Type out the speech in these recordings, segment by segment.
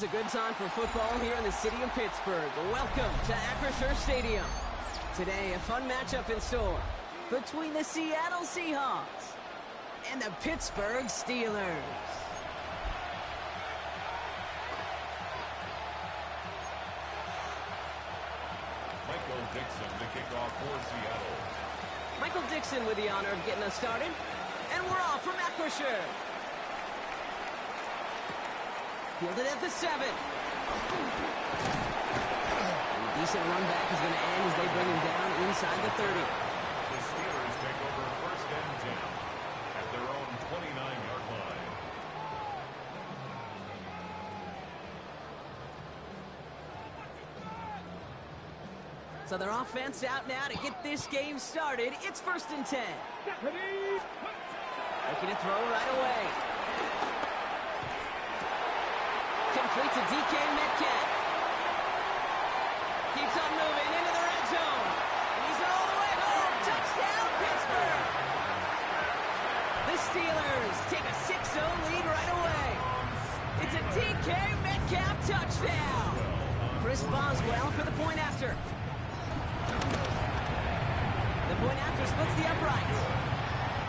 It's a good time for football here in the city of Pittsburgh. Welcome to Acrisure Stadium. Today, a fun matchup in store between the Seattle Seahawks and the Pittsburgh Steelers. Michael Dixon to kick off for Seattle. Michael Dixon with the honor of getting us started. And we're off from Acrisure. Fielded at the 7. And a decent run back is going to end as they bring him down inside the 30. The Steelers take over first and 10 at their own 29-yard line. So their offense out now to get this game started. It's first and 10. Looking to throw right away. Complete to DK Metcalf. Keeps on moving into the red zone. And he's all the way home. Touchdown, Pittsburgh. The Steelers take a 6-0 lead right away. It's a DK Metcalf touchdown. Chris Boswell for the point after. The point after splits the uprights.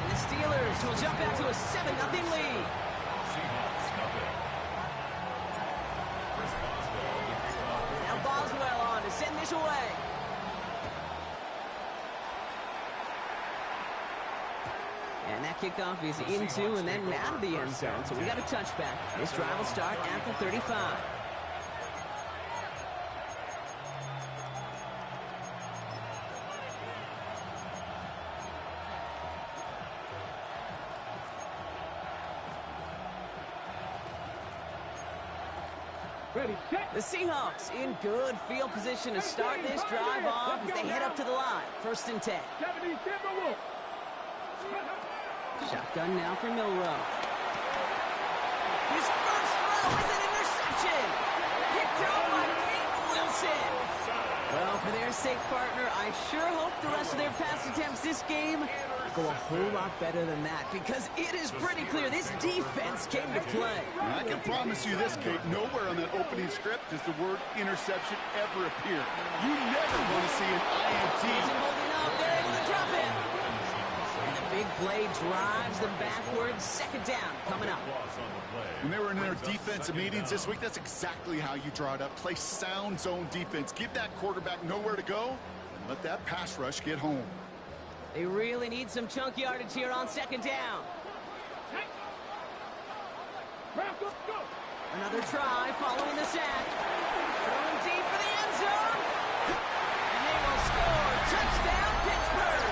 And the Steelers will jump out to a 7-0 lead. Seahawks nothing. Now Boswell on to send this away. And that kickoff is into and then out of the end zone. So we got a touchback. This drive will start at the 35. The Seahawks in good field position to start this drive off as they head up to the line. First and 10. Shotgun now for Milrow. His first throw is an interception. Picked up by Peyton Wilson. Well, for their sake, partner, I sure hope the rest of their pass attempts this game go a whole lot better than that, because it is pretty clear this defense came to play. I can promise you this, Kate, nowhere on that opening script does the word interception ever appear. You never want to see an INT. He's holding up. They're able to drop him. And the big play drives them backwards. Second down coming up. When they were in their defensive meetings this week, that's exactly how you draw it up. Play sound zone defense. Give that quarterback nowhere to go and let that pass rush get home. They really need some chunk yardage here on second down. Another try following the sack. Throwing deep for the end zone. And they will score. Touchdown, Pittsburgh.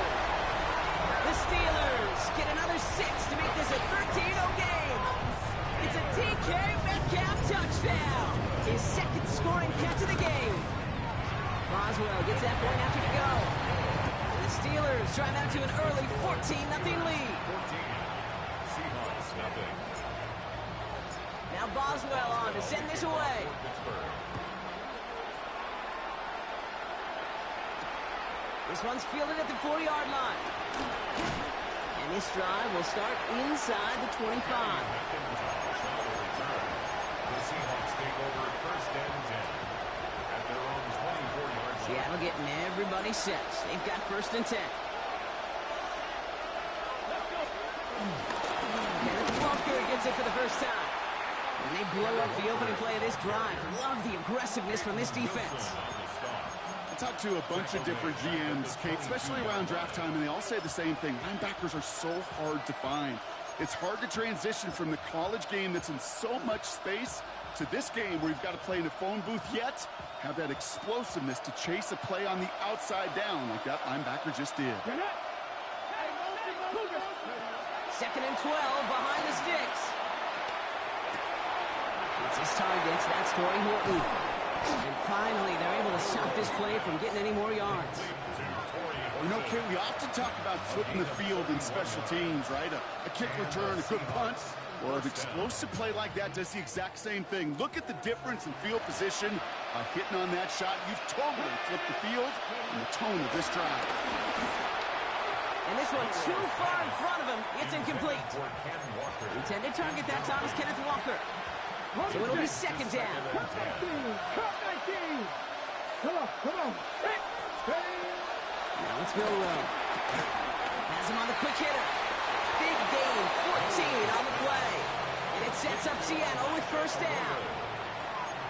The Steelers get another 6 to make this a 13-0 game. It's a DK Metcalf touchdown. His second scoring catch of the game. Boswell gets that point after to go. Steelers drive out to an early 14-0 lead. 14. Seahawks nothing. Now Boswell on to send this away. This one's fielded at the 40-yard line. And this drive will start inside the 25. The Seahawks take over first and 10 at their own 24-yard line. Seattle getting everybody set. They've got first and 10. Kenneth Walker gets it for the first time. And they blow up the opening play of this drive. Love the aggressiveness from this defense. I talked to a bunch of different GMs, Kate, especially around draft time, and they all say the same thing. Linebackers are so hard to find. It's hard to transition from the college game that's in so much space to this game where you've got to play in a phone booth, yet have that explosiveness to chase a play on the outside down like that linebacker just did. Second and 12 behind the sticks. It's his targets. That's Torrey Horton. And finally, they're able to stop this play from getting any more yards. You know, Kate, we often talk about flipping the field in special teams, right? A kick return, a good punt. Well, an explosive play like that does the exact same thing. Look at the difference in field position. Hitting on that shot, you've totally flipped the field and the tone of this drive. And this one too far in front of him. It's incomplete. Intended target that time is Kenneth Walker. So it'll be second down. Cut 19. Come on. Now it's Milrow. Has him on the quick hitter. Big gain, 14 on the play. And it sets up Seattle with first down.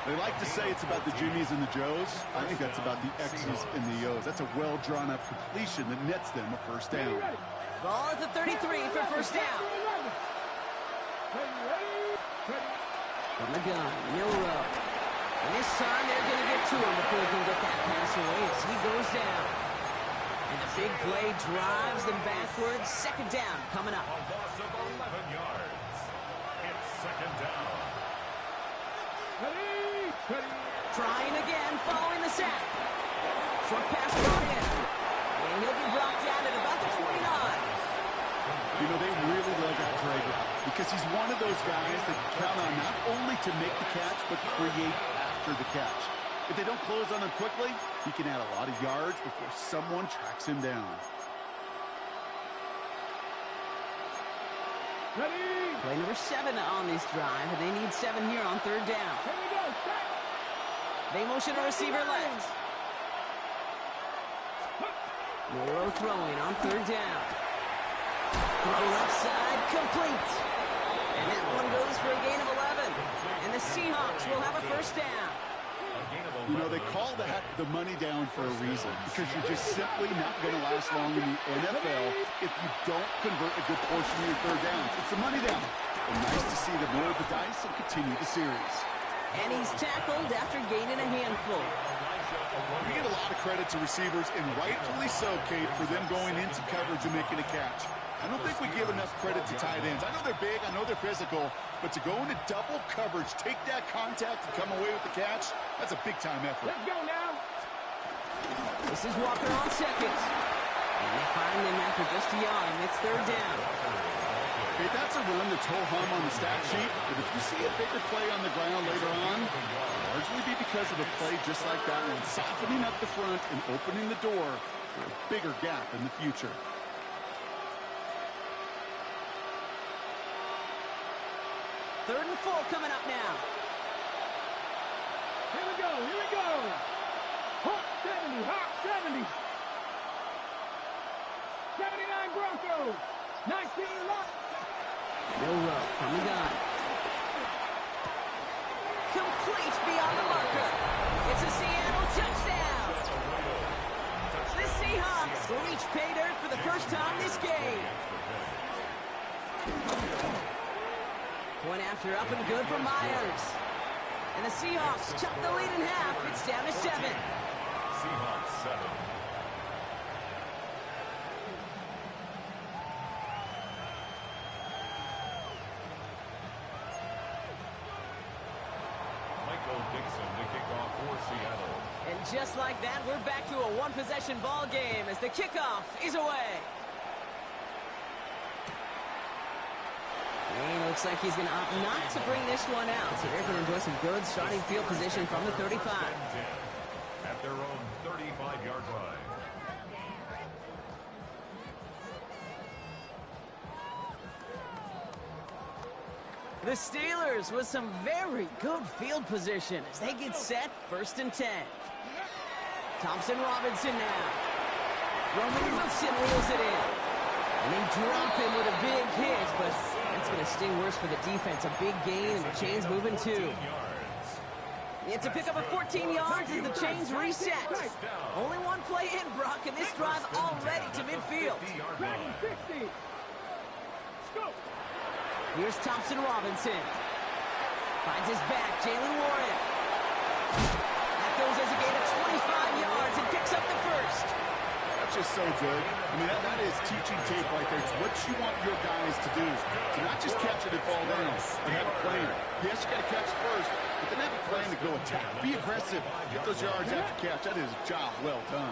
They like to say it's about the Jimmies and the Joes. I think that's about the X's and the O's. That's a well-drawn-up completion that nets them a first down. Ball at the 33 for first down. From the gun, Milrow. And this time they're going to get to him before he can get that pass away as he goes down. And the big play drives them backwards. Second down coming up. A loss of 11 yards. It's second down. Trying again, following the sack. Short pass brought in. And he'll be brought down at about the 29. You know, they really love that Drager because he's one of those guys that can count on not only to make the catch, but create after the catch. If they don't close on him quickly, he can add a lot of yards before someone tracks him down. Play number 7 on this drive, and they need 7 here on third down. They motion a receiver left. Milrow throwing on third down. Throw left side, complete. And that one goes for a gain of 11. And the Seahawks will have a first down. You know, they call that the money down for a reason because you're just simply not going to last long in the NFL if you don't convert a good portion of your third downs. It's the money down. And nice to see them roll the dice and continue the series. And he's tackled after gaining a handful. We get a lot of credit to receivers, and rightfully so, Kate, for them going into coverage and making a catch. I don't think we give enough credit to tight ends. I know they're big, I know they're physical, but to go into double coverage, take that contact, and come away with the catch, that's a big-time effort. Let's go now. This is Walker on second. And they find him after just a yard, and it's third down. Okay, that's a run that's ho-hum on the stat sheet, but if you see a bigger play on the ground later on, it'll largely be because of a play just like that one, softening up the front and opening the door for a bigger gap in the future. Third and 4 coming up now. Here we go. Hawk 70, Hawk 70. 79 Broncos. 19 Lock. Milrow from the gun. Complete beyond the marker. It's a Seattle touchdown. The Seahawks reach pay dirt for the first time this game. Point after up and good for Myers. And the Seahawks chop the lead in half. It's down to 7. Seahawks 7. Michael Dixon to kick off for Seattle. And just like that, we're back to a one-possession ball game as the kickoff is away. And looks like he's going to opt not to bring this one out. So they're going to enjoy some good starting field position from the 35. At their own 35-yard line. The Steelers with some very good field position as they get set, first and 10. Thompson Robinson now. Roman Wilson reels it in. And they drop him with a big hit, but that's going to sting worse for the defense. A big gain, and the chain's moving too. It's a pickup of 14 yards as the chains reset. Only one play in, Brock, and this drive already to midfield. Here's Thompson Robinson. Finds his back, Jalen Warren. That goes as a gain of 25 yards and picks up the first. That's just so good. I mean, that is teaching tape right there. It's what you want your guys to do. To not just catch it and fall down, but have a plan. Yes, you got to catch it first, but then have a plan to go attack. Be aggressive. Get those yards after catch. That is a job well done.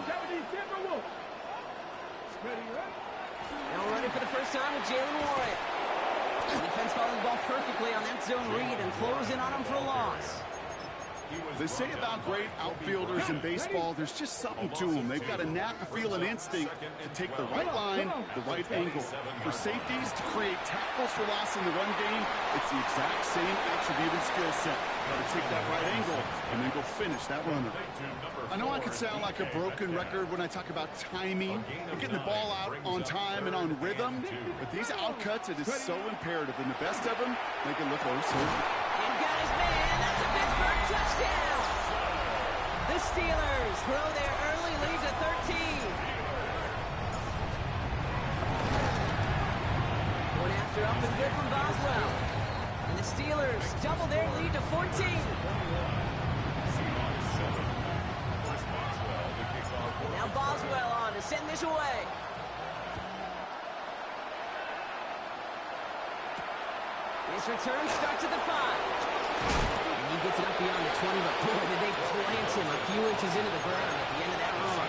Now running for the first time with Jalen Warren. The defense following the ball perfectly on that zone read and closing on him for a loss. He was They say about great outfielders in baseball, there's just something to them. They've got a knack, a feel, an instinct to take the right line, the right angle. For safeties to create tackles for loss in the run game, it's the exact same attribute and skill set. Got to take that right angle and then go finish that runner. I know I could sound like a broken record when I talk about timing and getting the ball out on time and on rhythm, but these outcuts, it is so imperative, and the best of them make it look oh so good. And got his man. That's a Pittsburgh touchdown. The Steelers throw their early lead to 13. One after up and good from Boswell. And the Steelers double their lead to 14. Now Boswell on to send this away. His return starts at the 5. And he gets it up beyond the 20, but boy, did they plant him a few inches into the ground at the end of that run.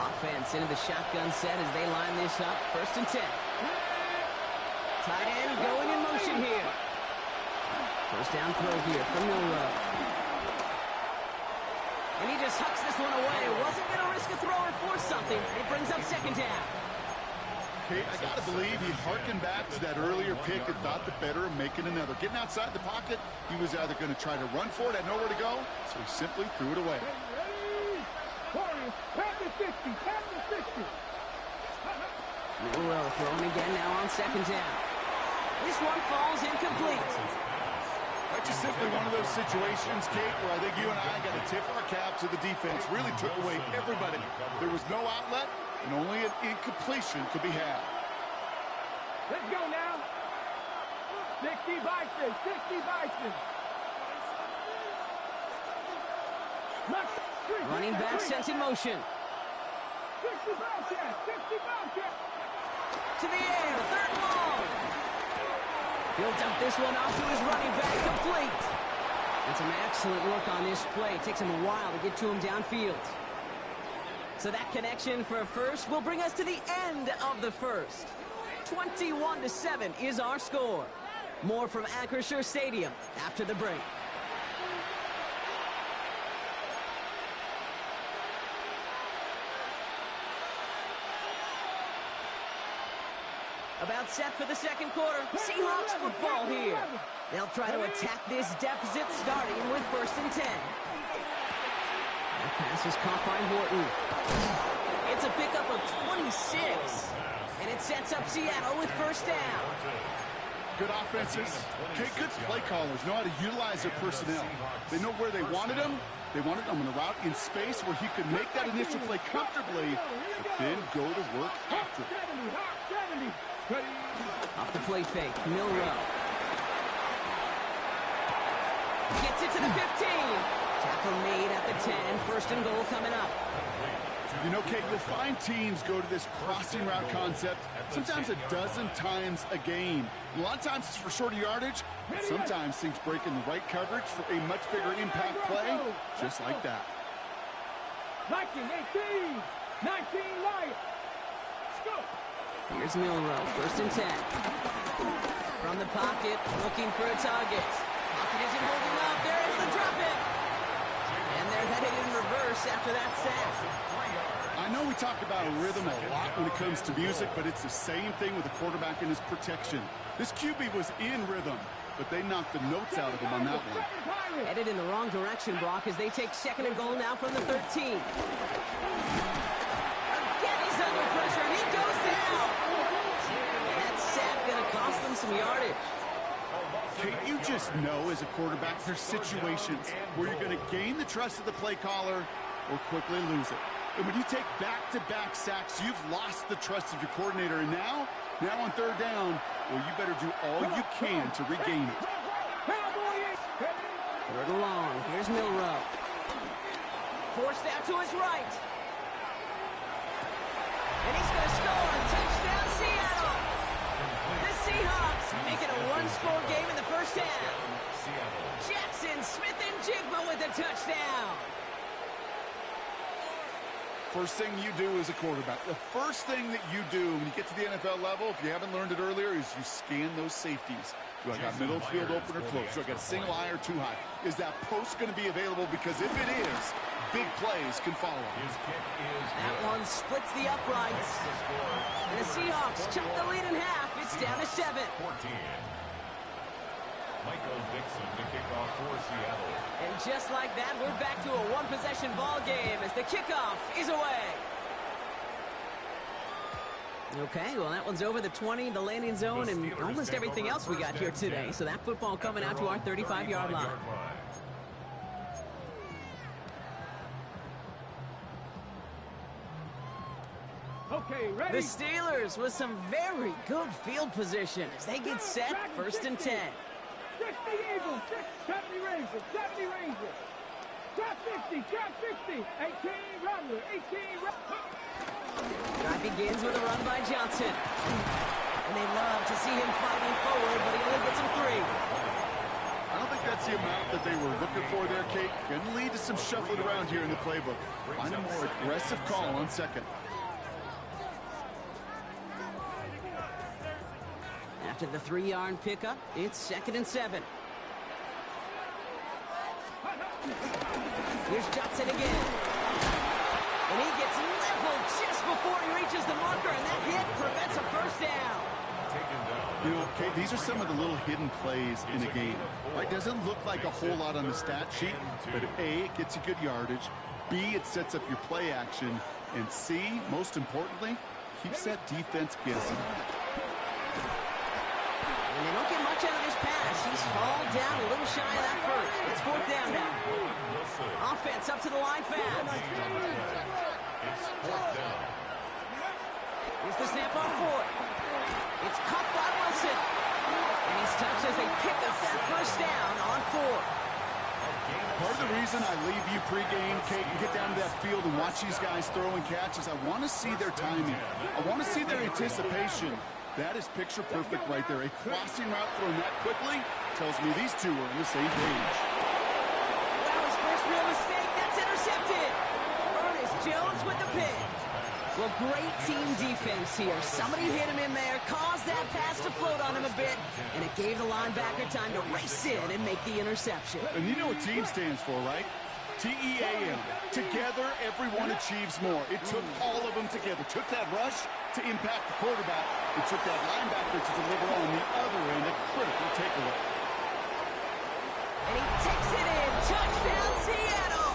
Offense into the shotgun set as they line this up. 1st and 10. Tight end going in motion here. First down throw here from Milrow. And he just hucks this one away. Wasn't going to risk a throw or force something. It brings up 2nd down. Okay, I got to believe he harkened back to that earlier pick and thought the better of making another. Getting outside the pocket, he was either going to try to run for it, had nowhere to go, so he simply threw it away. Milrow throwing again now on 2nd down. This one falls incomplete. That's just simply one of those situations, Kate, where I think you and I got to tip our cap to the defense. Really took away everybody. There was no outlet, and only an incompletion could be had. Let's go now. 60 Bison, 60 Bison. Running back sent in motion. 60 Bison, 60 Bison. To the air, 3rd long. He'll dump this one off to his running back, complete. And some excellent work on this play. It takes him a while to get to him downfield. So that connection for a first will bring us to the end of the first. 21-7 is our score. More from Acrisure Stadium after the break. About set for the 2nd quarter. Seahawks football here. They'll try to attack this deficit starting with 1st and 10. That pass is caught by Horton. It's a pickup of 26. And it sets up Seattle with 1st down. Good offenses. Okay, good play callers know how to utilize their personnel. They know where they wanted him. They wanted him on a route in space where he could make that initial play comfortably, but then go to work after it. Off the play fake, Milrow. Gets it to the 15. Tackle made at the 10. 1st and goal coming up. You know, Kate, you'll find teams go to this crossing route concept sometimes a dozen times a game. A lot of times it's for shorter yardage, but sometimes things break in the right coverage for a much bigger impact play, just like that. 19, 18, 19, Lions. Let's go. Here's Milrow, 1st and 10. From the pocket, looking for a target. Pocket isn't holding up. They're able to drop it. And they're headed in reverse after that sack. I know we talk about rhythm a lot when it comes to music, but it's the same thing with the quarterback and his protection. This QB was in rhythm, but they knocked the notes out of him on that one. Headed in the wrong direction, Brock, as they take 2nd and goal now from the 13. Again, he's under pressure, and he goes down. That sack going to cost them some yardage. Kate, you just know as a quarterback there's situations where you're going to gain the trust of the play caller or quickly lose it. And when you take back-to-back sacks, you've lost the trust of your coordinator. And now on 3rd down, well, you better do all you can to regain it. 3rd and long. Here's Milrow. Forced out to his right. And he's going to score. Touchdown, Seattle. The Seahawks make it a one-score game in the 1st half. Jackson, Smith, and Jigba with a touchdown. First thing you do as a quarterback, the first thing that you do when you get to the NFL level, if you haven't learned it earlier, is you scan those safeties. Do I got middle field open or close? Do I got a single high or too high? Is that post going to be available? Because if it is, big plays can follow. That one splits the uprights. And the Seahawks chop the lead in half. It's down to 7. Michael Dixon to kick off for Seattle. And just like that, we're back to a one-possession ball game as the kickoff is away. Okay, well, that one's over the 20, the landing zone, and almost everything else we got here today. So that football coming out to our 35-yard line. Okay, ready? The Steelers with some very good field position as they get set, 1st and 10. 60 Eagles, 70 Rangers, 70 Rangers. Drop 50, drop 50. 18 Rattler, 18 Rattler. Drive begins with a run by Johnson. And they love to see him fighting forward, but he only gets him 3. I don't think that's the amount that they were looking for there, Kate. Going to lead to some shuffling around here in the playbook. Find a more aggressive call on 2nd. After the 3-yard pickup, it's 2nd and 7. Here's Johnson again. And he gets leveled just before he reaches the marker, and that hit prevents a 1st down. You know, Kate, these are some of the little hidden plays in a game. Right? Doesn't look like a whole lot on the stat sheet, but A, it gets you good yardage. B, it sets up your play action. And C, most importantly, keeps that defense guessing. And they don't get much out of this pass. He's hauled down a little shy of that 1st. It's 4th down now. Offense up to the line fast. It's 4th down. Here's the snap on 4th. It's caught by Wilson. And he's touched as they pick up that 1st down on 4th. Part of the reason I leave you pregame, Kate, and get down to that field and watch these guys throw and catch is I want to see their timing. I want to see their anticipation. That is picture perfect right there. A crossing route thrown that quickly tells me these two are on the same page. Wow, his first real mistake. That's intercepted. Ernest Jones with the pick. Well, great team defense here. Somebody hit him in there, caused that pass to float on him a bit, and it gave the linebacker time to race in and make the interception. And you know what team stands for, right? T-E-A-M. Together, everyone achieves more. It took all of them together. Took that rush to impact the quarterback. It took that linebacker to deliver on the other end, a critical takeaway. And he takes it in. Touchdown, Seattle.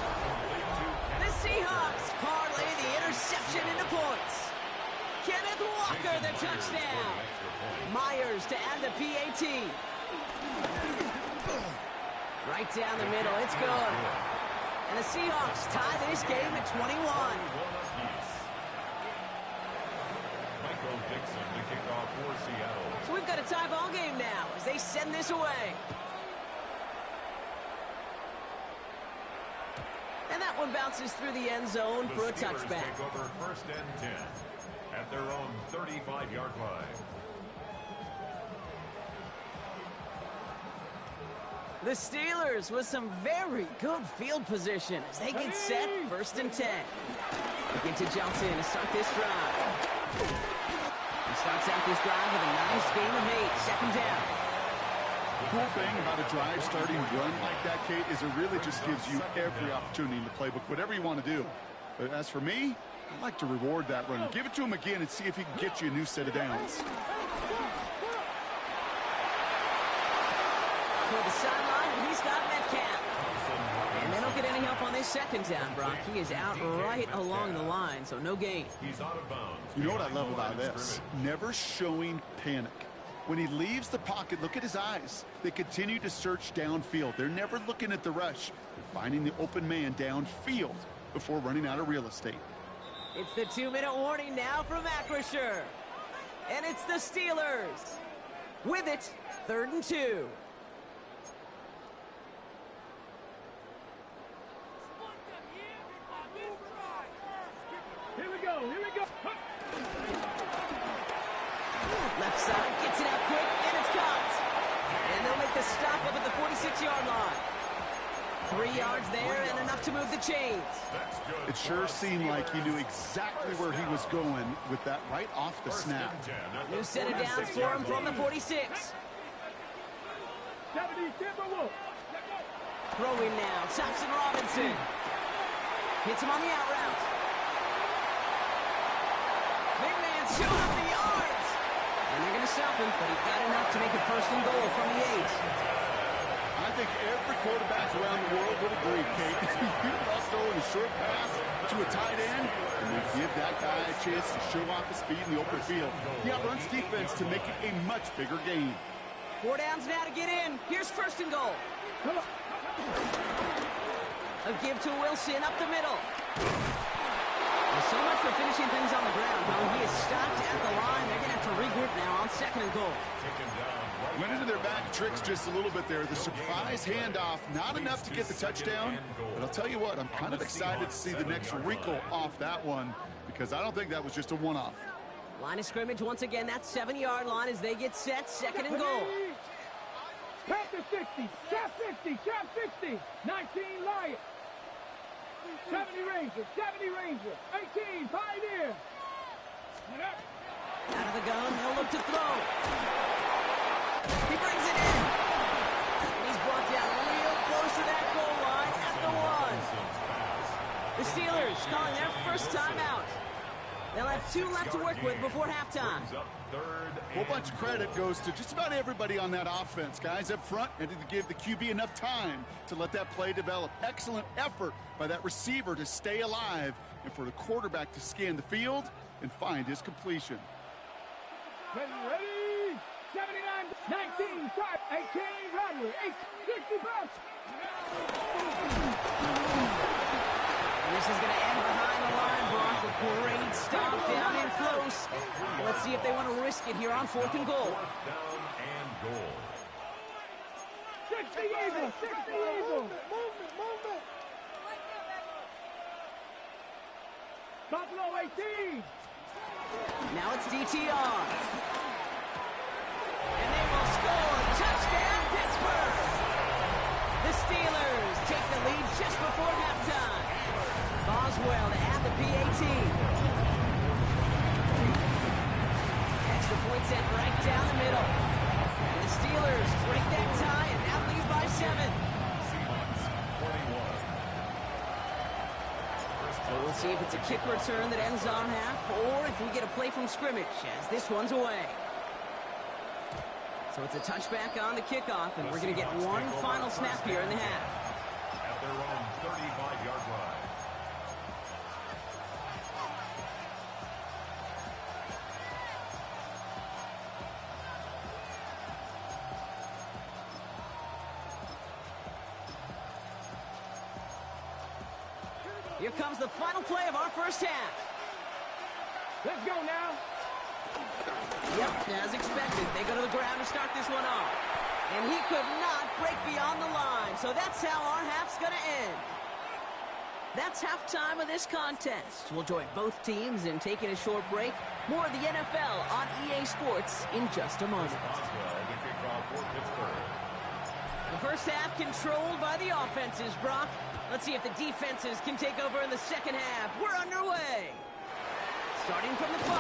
The Seahawks parlay the interception into points. Kenneth Walker, the touchdown. Myers to add the PAT. Right down the middle. It's good. And the Seahawks tie this game at 21. Michael Dixon to kick off for Seattle. So we've got a tie ball game now as they send this away. And that one bounces through the end zone for a touchback. Take over 1st and 10 at their own 35-yard line. The Steelers with some very good field position as they get set, 1st and 10. Look into Johnson to start this drive. He starts out this drive with a nice gain of 8, 2nd down. The cool thing about a drive starting run like that, Kate, is it really just gives you every opportunity in the playbook, whatever you want to do. But as for me, I like to reward that run. Give it to him again and see if he can get you a new set of downs. For the sideline, and he's got Metcalf. And they don't get any help on this 2nd down, Brock. He is out right along the line, so no gain. He's out of bounds. You know what I love about this? Never showing panic. When he leaves the pocket, look at his eyes. They continue to search downfield. They're never looking at the rush. They're finding the open man downfield before running out of real estate. It's the 2-minute warning now from Acrisure. And it's the Steelers. With it, 3rd and 2. Here we go, here we go. Left side, gets it out quick, and it's caught. And they'll make the stop up at the 46-yard line. 3 yards there and enough to move the chains. It sure seemed like he knew exactly where he was going with that right off the snap. New set of downs for him from the 46. Timberwolves. Throwing now. Thompson Robinson. Hits him on the out route. Big man showing up the yards. And they're going to stop him, but he got enough to make it 1st and goal from the 8. I think every quarterback around the world would agree, Kate. You love throwing a short pass to a tight end, and we give that guy a chance to show off his speed in the open field. He outruns defense to make it a much bigger game. 4 downs now to get in. Here's 1st and goal. A give to Wilson up the middle. Well, so much for finishing things on the ground. He is stopped at the line. They're going to have to regroup now on 2nd and goal. Went into their bag of tricks just a little bit there. The surprise handoff, not enough to get the touchdown. But I'll tell you what, I'm kind of excited to see the next wrinkle off that one, because I don't think that was just a one-off. Line of scrimmage once again. That 7-yard line as they get set. 2nd and goal. Panther 60, Cap 50, Cap 60, 19 Lions. 70 Rangers, 18 Pioneer. Out of the gun, he'll look to throw. He brings it in. And he's brought down real close to that goal line at the 1. The Steelers calling their first time out. They'll have 2 left to work with before halftime. A whole bunch of credit goes to just about everybody on that offense. Guys up front and to give the QB enough time to let that play develop. Excellent effort by that receiver to stay alive and for the quarterback to scan the field and find his completion. Ready? 79, 19, 18, Rattler, 60 bucks. This is going to end behind the line, Brock. A great stop down and close. Let's see if they want to risk it here on 4th and goal. 60 Eagles, 60 Eagles. Movement. Buffalo 18. Now it's DTR. And they will score. Touchdown, Pittsburgh. The Steelers take the lead just before halftime. Boswell to add the PAT. Extra point sent right down the middle. And the Steelers break that tie and now lead by 7. So we'll see if it's a kick return that ends on half or if we get a play from scrimmage as this one's away. So it's a touchback on the kickoff, and we're going to get one final snap here in the half. At their own 35-yard line. Here comes the final play of our first half. Let's go now. Yep, as expected, they go to the ground to start this one off. And he could not break beyond the line, so that's how our half's going to end. That's halftime of this contest. We'll join both teams in taking a short break. More of the NFL on EA Sports in just a moment. The first half controlled by the offenses, Brock. Let's see if the defenses can take over in the second half. We're underway. Starting from the 5.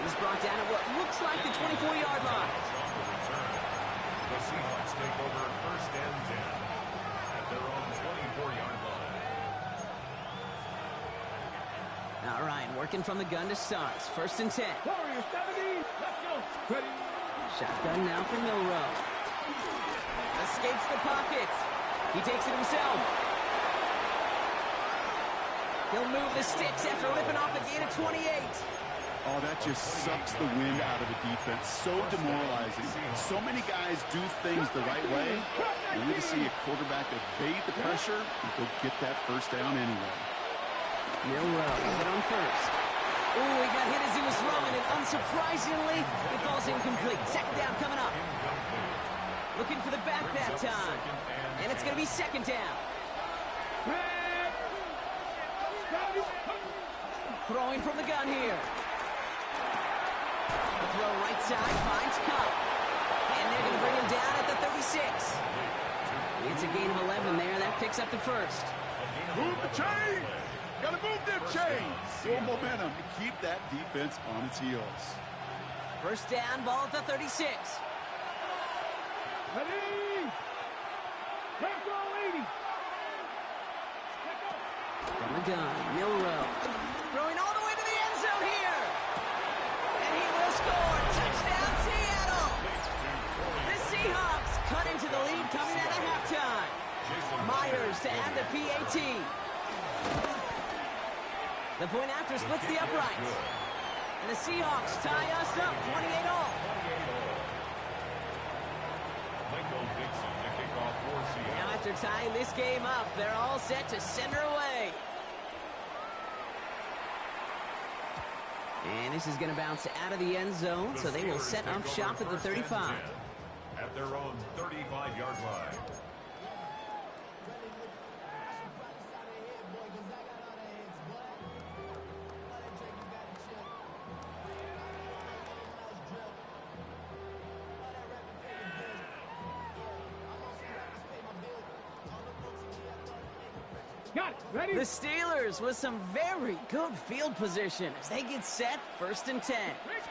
He's brought down at what looks like the 24-yard line. The Seahawks take over 1st and 10 at their own 24-yard line. All right, working from the gun to start. 1st and 10. Warriors 70. Let's go. Ready. Shotgun now for Milrow. Escapes the pocket. He takes it himself. He'll move the sticks after ripping off a gain of 28. Oh, that just sucks the wind out of a defense. So demoralizing. So many guys do things the right way. We need to see a quarterback evade the pressure and go get that first down anyway. Milrow with it on 1st. Ooh, he got hit as he was throwing, and unsurprisingly, it falls incomplete. 2nd down coming up. Looking for the back that time. And it's going to be 2nd down. Throwing from the gun here. The throw right side finds Cup. And they're going to bring him down at the 36. It's a gain of 11 there. That picks up the 1st. Move the chains! Gotta move them chains! More momentum to keep that defense on its heels. 1st down, ball at the 36. Ready. Let's go, 80. From the gun, Milrow. Throwing all the way to the end zone here. And he will score. Touchdown, Seattle. The Seahawks cut into the lead coming out of halftime. Myers to add the PAT. The point after splits the uprights. And the Seahawks tie us up 28-all. Now after tying this game up, they're all set to send her away. And this is going to bounce out of the end zone, so they will set up shop at the 35. At their own 35-yard line. Got it. Ready. The Steelers with some very good field position as they get set, 1st and 10. Ready.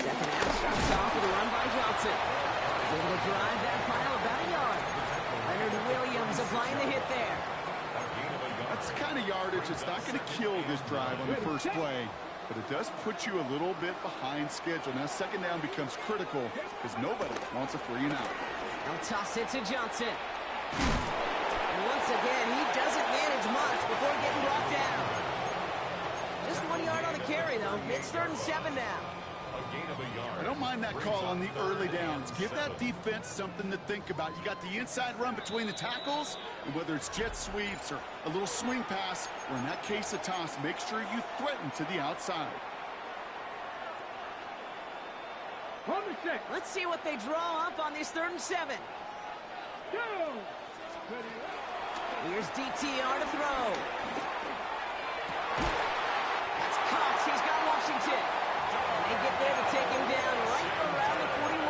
Second half starts off with a run by Johnson. He's able to drive that pile about a yard. Leonard Williams applying the hit there. That's the kind of yardage that's not going to kill this drive on the first play, but it does put you a little bit behind schedule. Now, second down becomes critical because nobody wants a 3 and out. Now toss it to Johnson. And once again, he doesn't manage much before getting brought down. Just 1 yard on the carry, though. It's 3rd and 7 now. I don't mind that call on the early downs. Give that defense something to think about. You got the inside run between the tackles, and whether it's jet sweeps or a little swing pass, or in that case a toss, make sure you threaten to the outside. On the set. Let's see what they draw up on this 3rd and 7. Go. Ready. Here's DTR to throw. That's Cox. He's got Washington. And they get there to take him down right around the 41.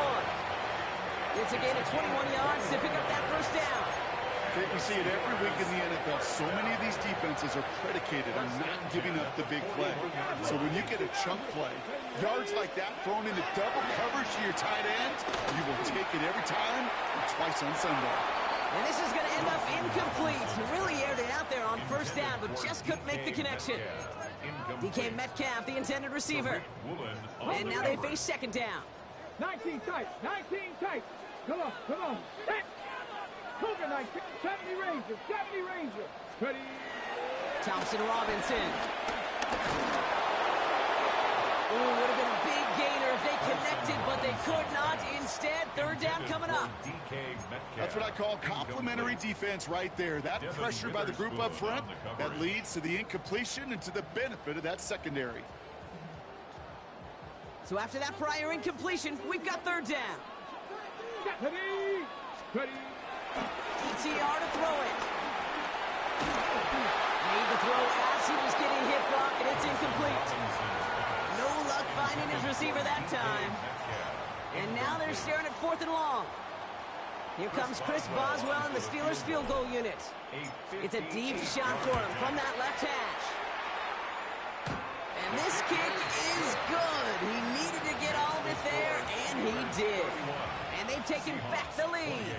It's a gain of 21 yards to pick up that 1st down. We see it every week in the NFL. So many of these defenses are predicated on not giving up the big play. So when you get a chunk play, yards like that thrown into double coverage to your tight end, you will take it every time and twice on Sunday. And this is going to end up incomplete. He really aired it out there on 1st down, but just couldn't make the connection. DK Metcalf, the intended receiver. And now they face 2nd down. 19 tight. 19 tight. Come on. Come on. Hit. Cougar 19. 70 Rangers. 70 Rangers. Ready. Thompson Robinson. Ooh, would have been a big gainer if they connected, but they could not. Instead, 3rd down coming up. That's what I call complimentary defense right there. That pressure by the group up front, that leads to the incompletion and to the benefit of that secondary. So after that prior incompletion, we've got 3rd down. Ready. Ready. DTR to throw it. Made the throw as he was getting hit, Brock, and it's incomplete. No luck finding his receiver that time. And now they're staring at 4th and long. Here comes Chris Boswell in the Steelers field goal unit. It's a deep shot for him from that left hash. And this kick is good. He needed to get all of it there, and he did. And they've taken back the lead.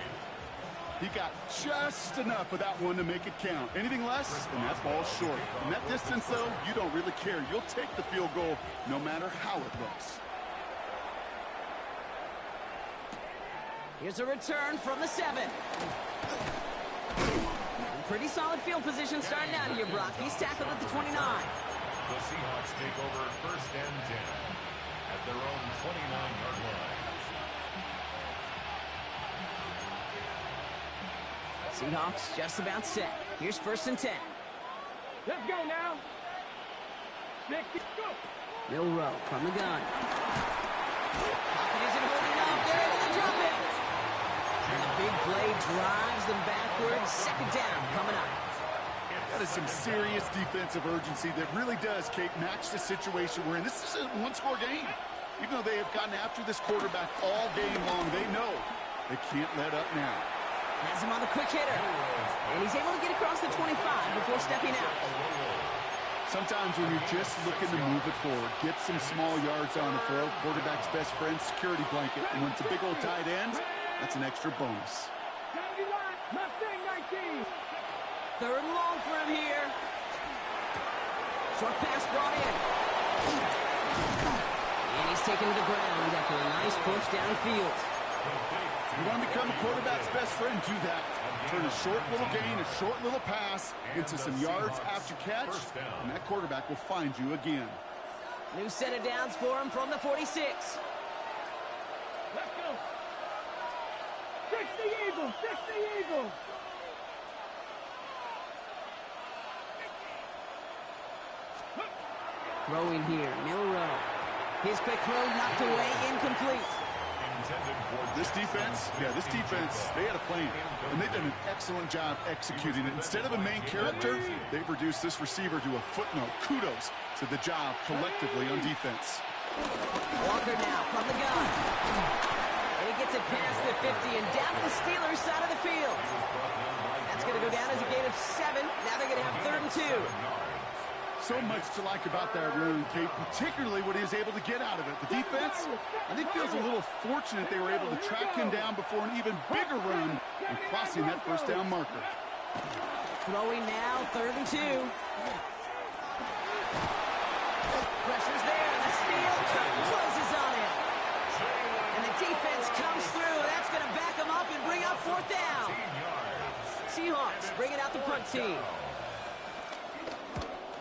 He got just enough of that one to make it count. Anything less, and that falls short. From that distance, though, you don't really care. You'll take the field goal no matter how it looks. Here's a return from the 7. Pretty solid field position starting out here, Brock. He's tackled at the 29. The Seahawks take over 1st and 10 at their own 29-yard line. Seahawks just about set. Here's 1st and 10. Let's go now. 60, go. Milrow from the gun. Pocket isn't holding up. They're able to drop it. And the big play drives them backwards. 2nd down coming up. That is some serious defensive urgency that really does, Kate, match the situation we're in. This is a one-score game. Even though they have gotten after this quarterback all game long, they know they can't let up now. Has him on the quick hitter. And he's able to get across the 25 before stepping out. Sometimes when you're just looking to move it forward, get some small yards on the throw, quarterback's best friend, security blanket. And when it's a big old tight end, that's an extra bonus. 71, Mustang 19. Third and long for him here. Short pass brought in. And he's taken to the ground after a nice push downfield. You want to become a quarterback's best friend, do that. Turn a short little gain, a short little pass into some yards after catch, and that quarterback will find you again. New set of downs for him from the 46. Let's go. 60 Eagles, 60 Eagles. Throwing here, Milrow. His quick throw knocked away, incomplete. This defense, they had a plan, and they've done an excellent job executing it. Instead of a main character, they've reduced this receiver to a footnote. Kudos to the job collectively on defense. Walker now from the gun. And he gets it past the 50 and down to the Steelers' side of the field. That's going to go down as a gain of 7. Now they're going to have 3rd and 2. So much to like about that run, Kate, particularly what he was able to get out of it. The defense, I think, feels a little fortunate they were able to track him down before an even bigger run and crossing that first down marker. Throwing now, 3rd and 2. Pressure's there, and the steal closes on him. And the defense comes through. That's going to back him up and bring up 4th down. Seahawks bringing out the punt team.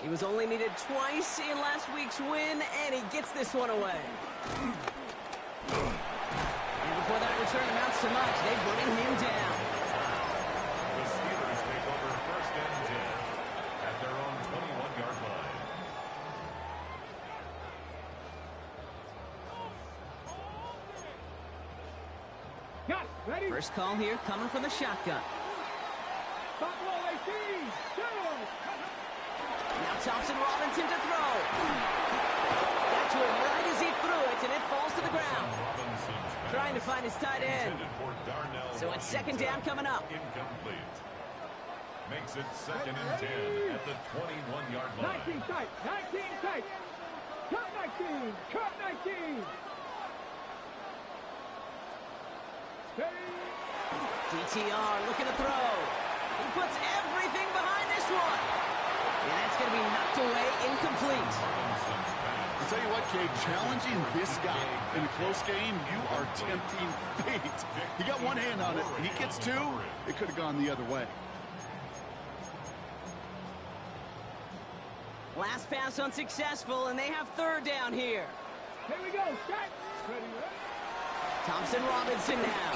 He was only needed twice in last week's win, and he gets this one away. And before that return amounts to much, they bring him down. The Steelers take over 1st and 10 at their own 21-yard line. Got ready. First call here coming from the shotgun. Buffalo 18. Now Thompson Robinson to throw. Got to him right as he threw it, and it falls to the ground. Trying to find his tight end. So it's 2nd down coming up. Incomplete. Makes it 2nd and 10 at the 21-yard line. 19 tight. 19 tight. Cut 19. Cut 19. DTR looking to throw. He puts everything behind this one. And that's going to be knocked away, incomplete. I'll tell you what, Kate, challenging this guy in a close game, you are tempting fate. He got one hand on it. He gets 2, it could have gone the other way. Last pass unsuccessful, and they have 3rd down here. Here we go. Set. Ready. Thompson Robinson now.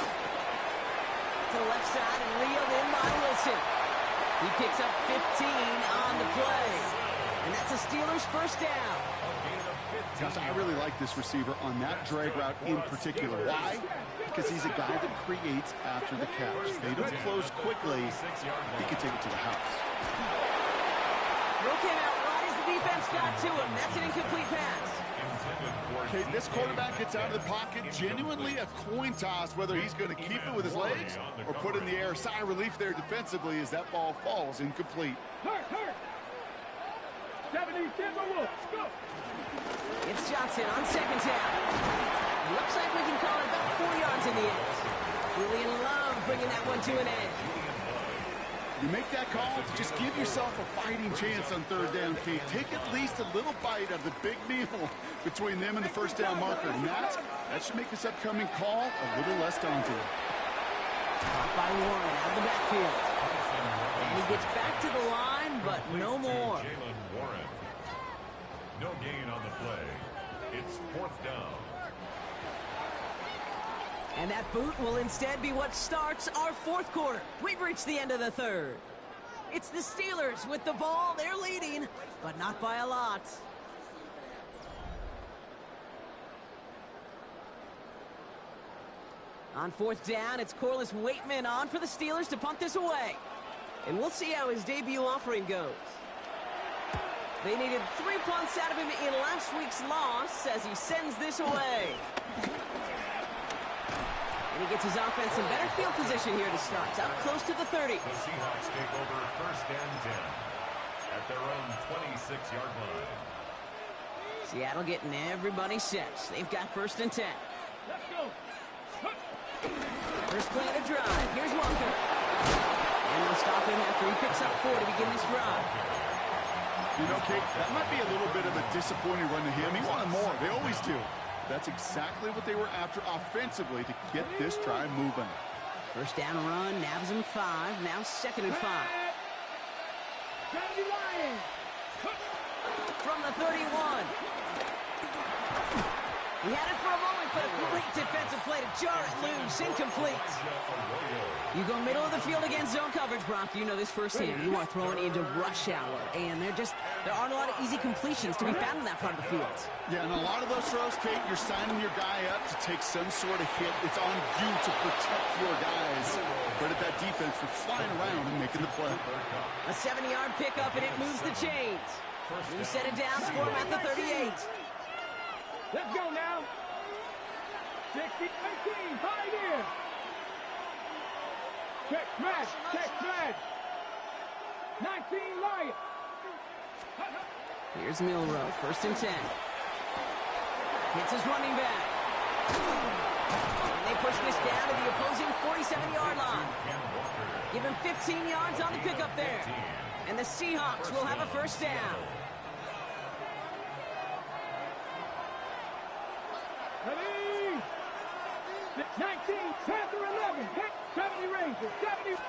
To the left side and reeled in by Wilson. He picks up 15 on the play. And that's the Steelers' 1st down. Gosh, I really like this receiver on that drag route in particular. Why? Because he's a guy that creates after the catch. They don't close quickly. He can take it to the house. Throw came out right as the defense got to him. That's an incomplete pass. Okay, this quarterback gets out of the pocket, genuinely a coin toss whether he's going to keep it with his legs or put it in the air. Sigh of relief there defensively as that ball falls incomplete. Hurt. 70, Timberwolves. Go. It's Johnson on 2nd down. Looks like we can call it about 4 yards in the end. Julian Love bringing that one to an end. You make that call to just give yourself a fighting chance on 3rd down, Kate. Take at least a little bite of the big meal between them and the 1st down marker. And that should make this upcoming call a little less daunting. Caught by Warren out of the backfield. And he gets back to the line, but no more. Jalen Warren. No gain on the play. It's 4th down. And that boot will instead be what starts our 4th quarter. We've reached the end of the 3rd. It's the Steelers with the ball. They're leading, but not by a lot. On 4th down, it's Corliss Waitman on for the Steelers to punt this away. And we'll see how his debut offering goes. They needed 3 punts out of him in last week's loss as he sends this away. And he gets his offense in better field position here to start. Up close to the 30. The Seahawks take over 1st and 10 at their own 26-yard line. Seattle getting everybody set. They've got 1st and 10. Let's go. First play of the drive. Here's Walker. And they'll stop him after he picks up 4 to begin this drive. You know, Kate, that might be a little bit of a disappointing run to him. He wanted more. They always do. That's exactly what they were after offensively to get this drive moving. First down run, nabs him 5. Now 2nd and 5. Lions. From the 31. He had it for a moment, but a great defensive play to jar it loose. Incomplete. You go middle of the field against zone coverage, Brock. You know this firsthand. You are throwing into rush hour, and there aren't a lot of easy completions to be found in that part of the field. Yeah, and a lot of those throws, Kate, you're signing your guy up to take some sort of hit. It's on you to protect your guys. Credit that defense for flying around and making the play. A 70-yard pickup, and it moves the chains. You set it down, score him at the 38. Let's go now. 60, 18, high there. Check smash. 19 Lions. Here's Milrow, 1st and 10. Hits his running back. And they push this down to the opposing 47-yard line. Give him 15 yards on the pickup there. And the Seahawks will have a 1st down. Ready? 19, Panther 11, 70 Rangers, 70.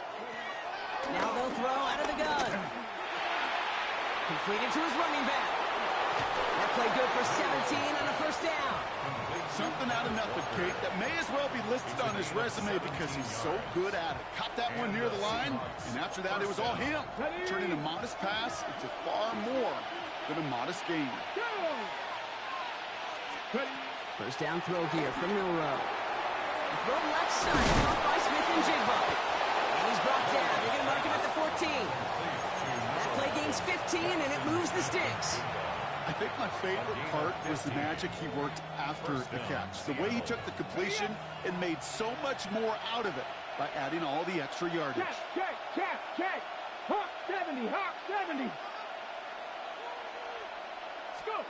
Now they'll throw out of the gun. Completed to his running back. That play good for 17 and a 1st down. Something out of nothing, Kate, that may as well be listed on his resume because he's so good at it. Caught that one near the line, and after that it was all him. Turning a modest pass into far more than a modest gain. First down throw here from Milrow. Throw left side, caught by Smith and Jigba. And he's brought down. They're going to mark him at the 14. That play gains 15, and it moves the sticks. I think my favorite part was the magic he worked after the catch. The way he took the completion and made so much more out of it by adding all the extra yardage. Check. Hawk 70, Hawk 70. Let's go.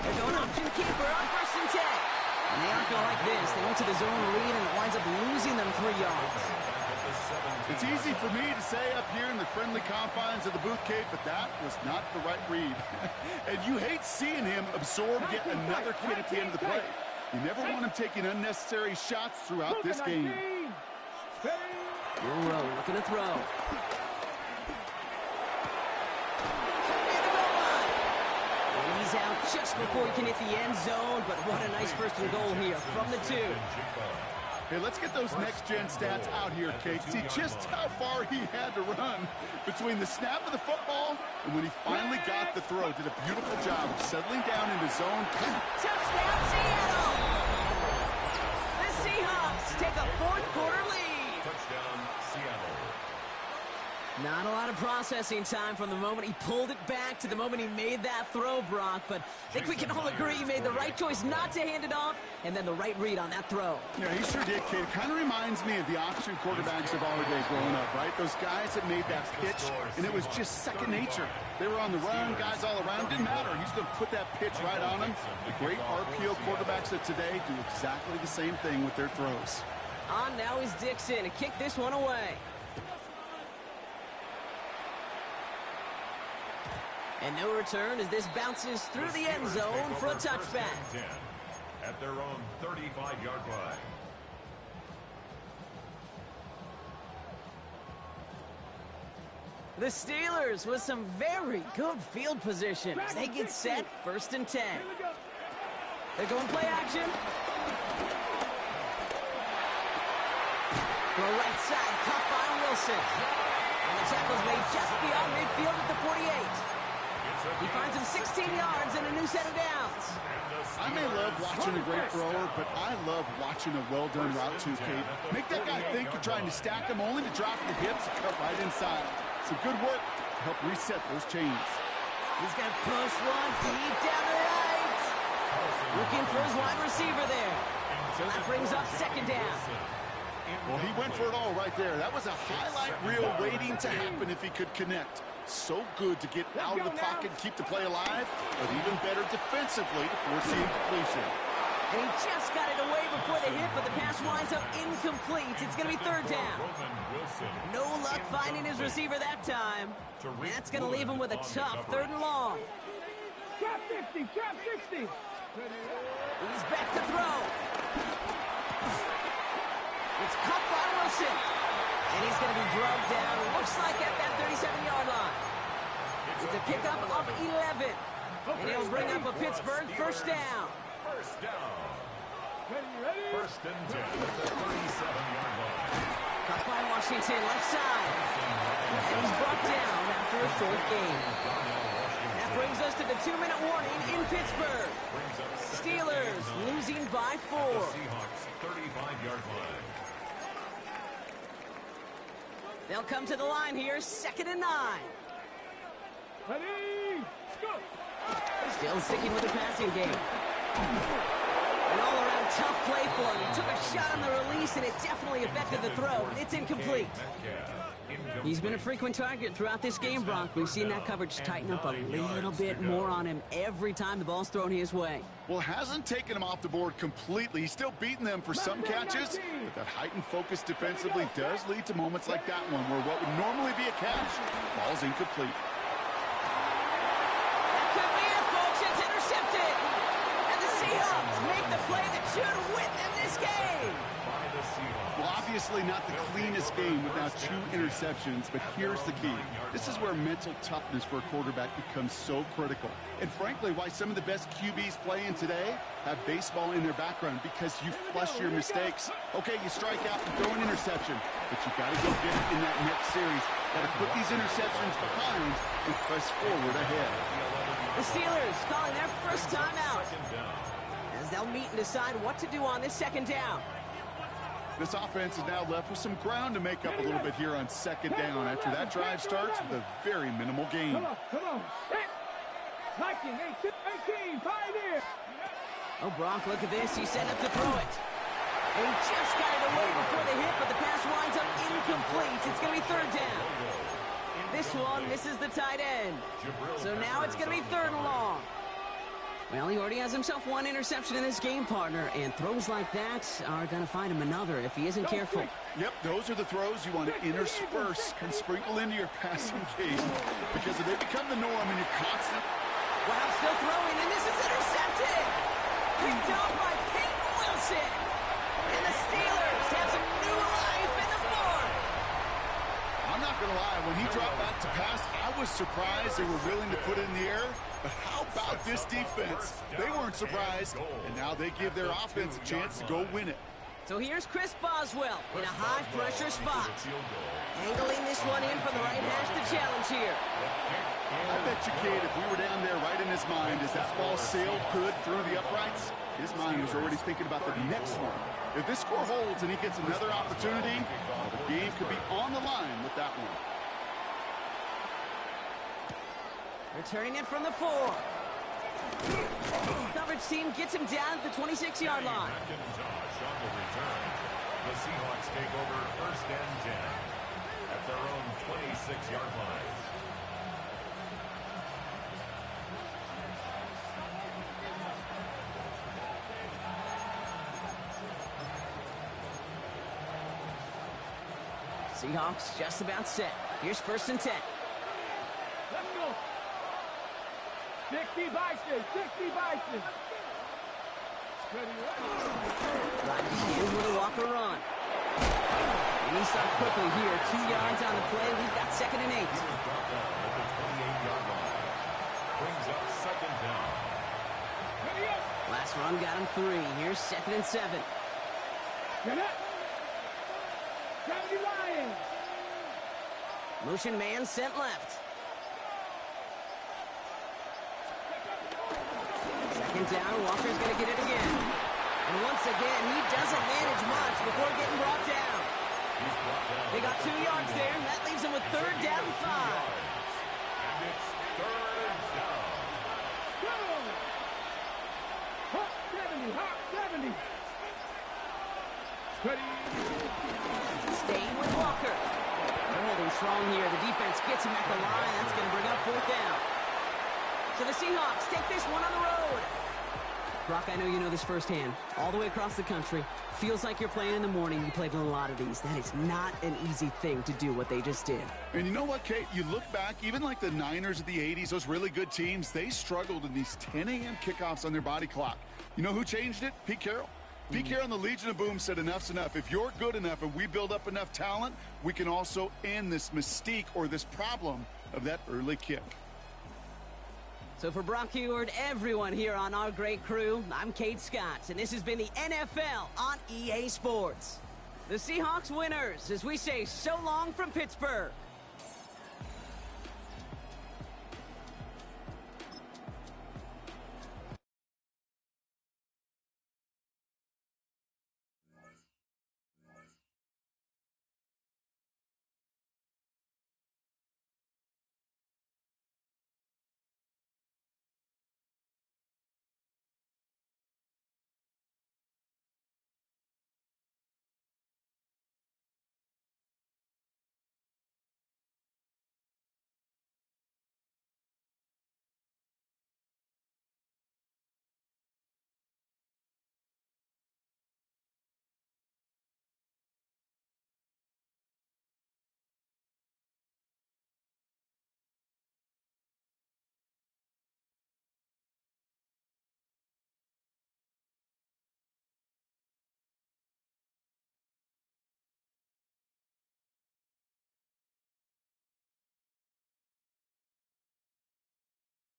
They're going option keeper on 1st and 10. And they aren't going like this. They went to the zone read, and it winds up losing them 3 yards. It's easy for me to say up here in the friendly confines of the booth, Kate, but that was not the right read. And you hate seeing him absorb yet another hit at the end of the play. You never want him taking unnecessary shots throughout this game. Milrow looking to throw. And he's out just before he can hit the end zone, but what a nice 1st and goal here from the 2. Hey, let's get those next-gen stats out here, Kate. See just how far he had to run between the snap of the football and when he finally got the throw. Did a beautiful job of settling down into zone. Touchdown, Seattle! The Seahawks take a 4th quarter lead. Touchdown, Seattle. Not a lot of processing time from the moment he pulled it back to the moment he made that throw, Brock. But I think we can all agree he made the right choice not to hand it off, and then the right read on that throw. Yeah, he sure did, Kate. It kind of reminds me of the option quarterbacks of our day growing up, right? Those guys that made that pitch, and it was just second nature. They were on the run, guys all around. Didn't matter. He's going to put that pitch right on him. The great RPO quarterbacks of today do exactly the same thing with their throws. On now is Dixon to kick this one away. And no return as this bounces through the end zone for a touchback. At their own 35-yard line. The Steelers with some very good field position as they get set 1st and 10. They're going play action. Throw right side, caught by Wilson. And the tackle's made just beyond midfield at the 48. He finds him 16 yards and a new set of downs. I may love watching a great thrower, but I love watching a well-done route too, Kate. Make that guy think you're trying to stack him only to drop the hips and cut right inside. Some good work to help reset those chains. He's got to push one deep down the right. Looking for his wide receiver there. So that brings up 2nd down. Well, he went for it all right there. That was a highlight reel waiting to happen if he could connect. So good to get out of the pocket and keep the play alive, but even better defensively to force the incompletion. And he just got it away before the hit, but the pass winds up incomplete. It's going to be third down. No luck finding his receiver that time. And that's going to leave him with a tough 3rd and long. Drop 50, drop 60. He's back to throw. It's caught by Wilson. And he's going to be drugged down, looks like at that 37-yard line. It's a pickup of 11. And he'll bring up a Pittsburgh first down. First down. First and 10 at the 37-yard line. Caught by Washington, left side. And he's brought down after a short gain. That brings us to the 2-minute warning in Pittsburgh. Steelers losing by 4. Seahawks 35-yard line. They'll come to the line here, 2nd and 9. Ready, go. Still sticking with the passing game. An all-around tough play for him. He took a shot on the release, and it definitely affected the throw. It's incomplete. He's been a frequent target throughout this game, Brock. We've seen that coverage tighten up a little bit more on him every time the ball's thrown his way. Well, hasn't taken him off the board completely. He's still beating them for some catches, but that heightened focus defensively does lead to moments like that one where what would normally be a catch falls incomplete. That could be it, folks. It's intercepted. And the Seahawks make the play that should win them this game. Well, obviously not the cleanest game with now 2 interceptions, but here's the key. This is where mental toughness for a quarterback becomes so critical. And frankly, why some of the best QBs playing today have baseball in their background, because you flush your mistakes. Okay, you strike out and throw an interception, but you got to go get it in that next series. Got to put these interceptions behind and press forward ahead. The Steelers calling their first time out as they'll meet and decide what to do on this 2nd down. This offense is now left with some ground to make up a little bit here on 2nd down after that drive starts with a very minimal gain. Come on. Hit. Liking, 18, 5 here. Oh, Brock, look at this. He's set up to throw it. And he just got it away before the hit, but the pass winds up incomplete. It's going to be 3rd down. This one misses the tight end. So now it's going to be 3rd and long. Well, he already has himself 1 interception in this game, partner, and throws like that are going to find him another if he isn't careful. Yep, those are the throws you want to intersperse and sprinkle into your passing game, because if they become the norm and you're constant. Wow, still throwing, and this is intercepted! Picked up by Peyton Wilson! And the Steelers have some new life in the 4th! I'm not going to lie, when he dropped back to pass, I was surprised they were willing to put it in the air. But how about this defense? They weren't surprised, and now they give their offense a chance to go win it. So here's Chris Boswell in a high-pressure spot. Angling this one in from the right hash to challenge here. I bet you, kid, if we were down there right in his mind as that ball sailed good through the uprights, his mind was already thinking about the next one. If this score holds and he gets another opportunity, well, the game could be on the line with that one. Returning it from the 4. Coverage team gets him down at the 26-yard line. The Seahawks take over 1st and 10 at their own 26-yard line. Seahawks just about set. Here's 1st and 10. Let's go. 60 Bison, 60 Bison. Right begins with a walker run. And he starts quickly here. 2 yards on the play. We've got 2nd and 8. Brings up 2nd down. Last run got him 3. Here's 2nd and 7. Get up. 70 Lions. Motion man sent left. 2nd down, Walker's going to get it again. And once again, he doesn't manage much before getting brought down. They got 2 yards there, and that leaves him with 3rd down and 5. And it's 3rd down. Go. Hot 70, hot 70. Ready. Staying with Walker. They're holding strong here. The defense gets him at the line. That's going to bring up 4th down. So the Seahawks take this one on the road. Brock, I know you know this firsthand. All the way across the country. Feels like you're playing in the morning. You played in a lot of these. That is not an easy thing to do what they just did. And you know what, Kate? You look back, even like the Niners of the 80s, those really good teams, they struggled in these 10 a.m. kickoffs on their body clock. You know who changed it? Pete Carroll. Pete Carroll and the Legion of Boom said enough's enough. If you're good enough and we build up enough talent, we can also end this mystique or this problem of that early kick. So for Brock Heward, everyone here on our great crew, I'm Kate Scott, and this has been the NFL on EA Sports. The Seahawks winners, as we say so long from Pittsburgh.